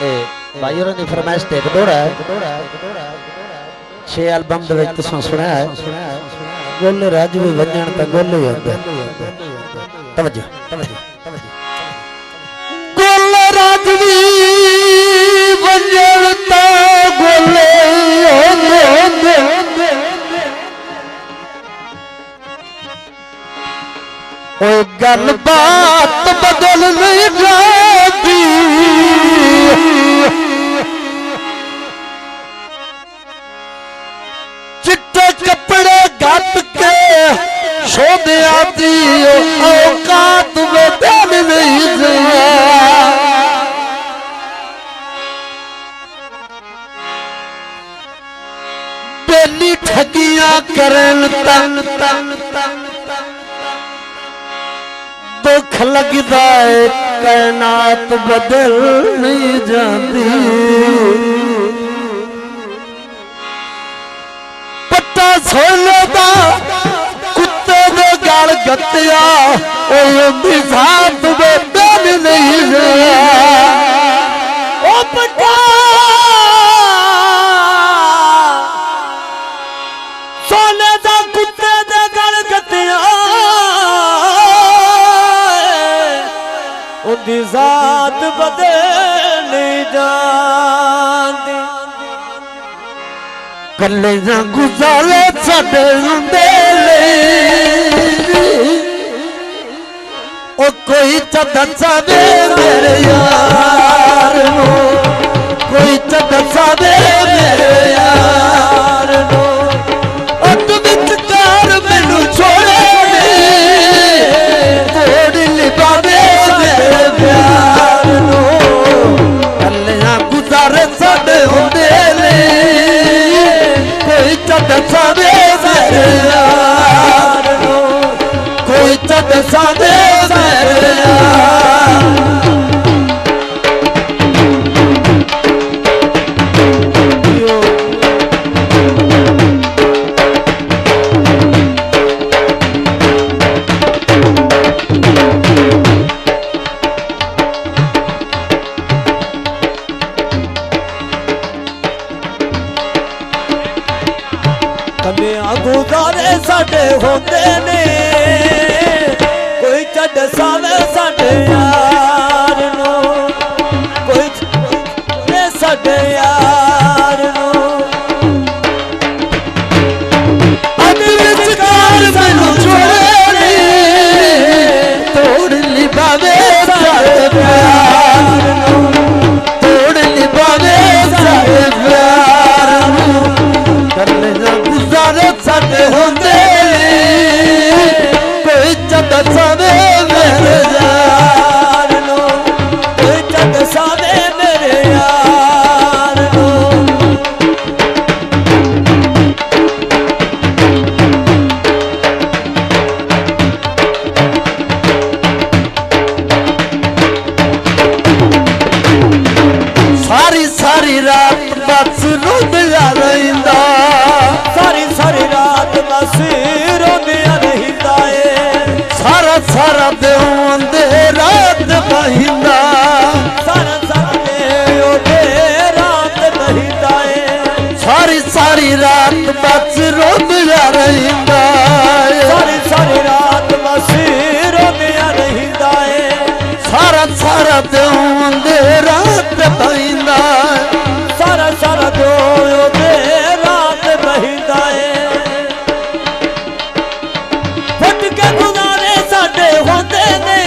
भाई और ने फरमाइश टेक दोड़ा है 6 एल्बम दे विच तुसां सुना है गोले राज भी वजन ता गोले ही होंदे तवज्जो गोले राज भी वजन ता गोले होंदे ओए गल बात बदल नहीं जाती चिट्टे कपड़े गट के सोने आती औकात बदल नहीं जाती बेली ठगियां करन तन तन दुख लगता है कायनात बदल नहीं जाती पट्टा सोने का कुत्ते दे गल गत्तिया उनकी साथ बदल नहीं ओ पट्टा सोने का कुत्ते दे गल गत्तिया उनकी जात बदल नहीं जाती कले ना गुजारे साडे हुंदे ओ कोई दसावे मेरे यार नो कोई दसावे मेरे यार नो अत विचकार मैनू छोड़े तोड़ लिबावे प्यार नो कलियां गुजारे साडे हुंदे ने कोई दसावे मेरे यार नो कोई दसावे मेरे यार गुजारे साडे होंदे ने कोई दसावे साडे यार नो कोई साडे यार नो अद विचकार मैनू छोड़े तोड़ लिबावे साडे प्यार नो तोड़ लिबावे साडे प्यार नो कर ले गुजारे साडे होंदे कोई दसावे मेरे यार नो कोई दसावे मेरे यार नो सारी सारी रात बस रोंदिया रहिंदा सारी सारी रात बस रोंदिया रहिंदा है सारा सारा दिन रात बहिंदा सारा सारा दिन रात बहिंदा है सारी सारी रात बस रोंदिया रहिंदा सारी सारी रात बस रोंदिया रहिंदा है सारा सारा दिन रात बहिंदा सारा सारा दिन रात बहिंदा है फट के गुजारे साडे होंदे ने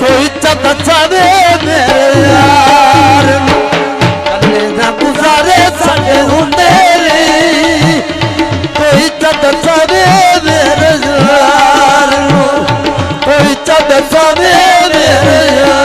कोई दसावे मेरे यार कले ना गुजारे साडे होंदे ने कोई दसावे मेरे यार कोई दसावे मेरे यार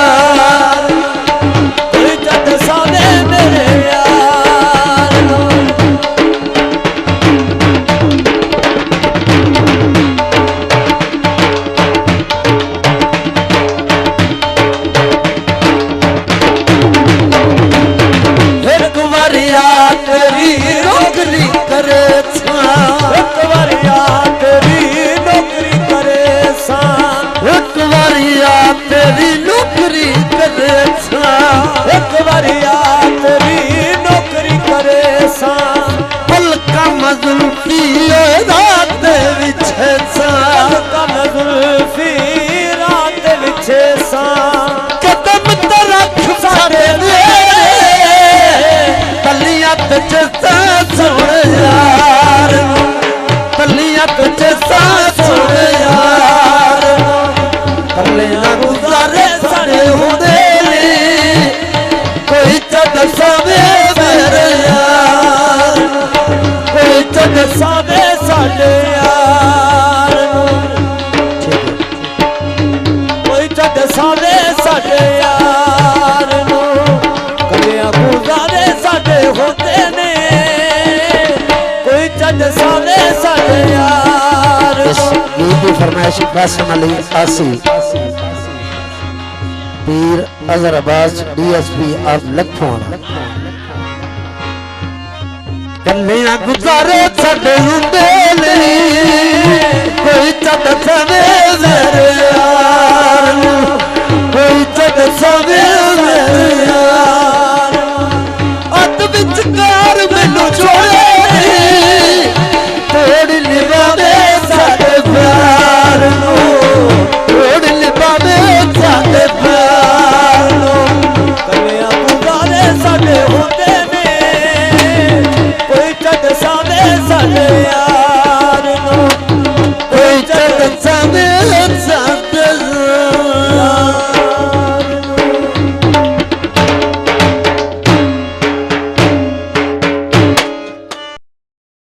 ਦਸਾਵੇ ਸਾਡੇ ਯਾਰ ਨੂੰ ਕੋਈ ਤਾਂ ਦਸਾਵੇ ਸਾਡੇ ਯਾਰ ਨੂੰ ਕਲਿਆਂ ਗੁਜ਼ਾਰੇ ਸਾਡੇ ਹੁੰਦੇ ਨੇ ਕੋਈ ਤਾਂ ਦਸਾਵੇ ਸਾਡੇ ਯਾਰ इस गीत की फरमाइश कासिम अली आसी पीर अजहर अब्बास DSP ऑफ लखवाना कलियां गुजारे छड़े हुंदे ने कोई चद